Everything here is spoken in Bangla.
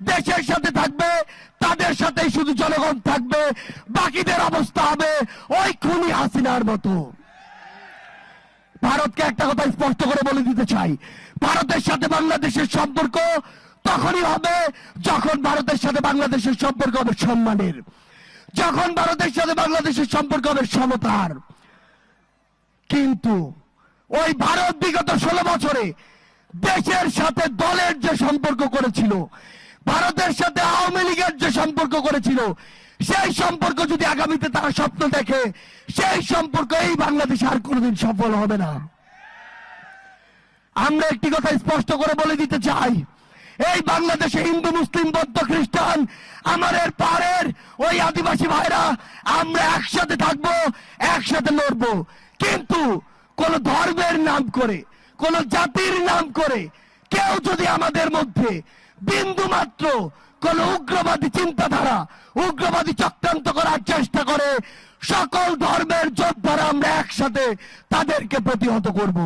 দেশের সাথে থাকবে, তাদের সাথেই শুধু জনগণ থাকবে, বাকিদের অবস্থা হবে ওই খুনি হাসিনার মতো। ভারতকে একটা কথা স্পষ্ট করে বলে দিতে চাই, ভারতের সাথে বাংলাদেশের সম্পর্ক তখনই হবে যখন ভারতের সাথে বাংলাদেশের সম্পর্ক হবে সম্মানের, যখন ভারতের সাথে বাংলাদেশের সম্পর্ক হবে সমতার। কিন্তু ওই ভারত বিগত 16 বছরে দেশের সাথে দলের যে সম্পর্ক করেছিল, ভারতের সাথে আওয়ামী লীগের যে সম্পর্ক করেছিল, সেই সম্পর্ক যদি আগামীতে তারা স্বপ্ন দেখে, সেই সম্পর্ক এই বাংলাদেশে আর কোনোদিন সফল হবে না। আমরা একটি কথা স্পষ্ট করে বলে দিতে চাই, এই বাংলাদেশে হিন্দু, মুসলিম, বৌদ্ধ, খ্রিস্টান, আমাদের পাড়ের ওই আদিবাসী ভাইরা আমরা একসাথে থাকবো, একসাথে লড়বো। কিন্তু কোন ধর্মের নাম করে, কোন জাতির নাম করে কেউ যদি আমাদের মধ্যে বিন্দু মাত্র কোন উগ্রবাদী চিন্তাধারা, উগ্রবাদী চক্রান্ত করার চেষ্টা করে, সকল ধর্মের যোদ্ধারা আমরা একসাথে তাদেরকে প্রতিহত করব।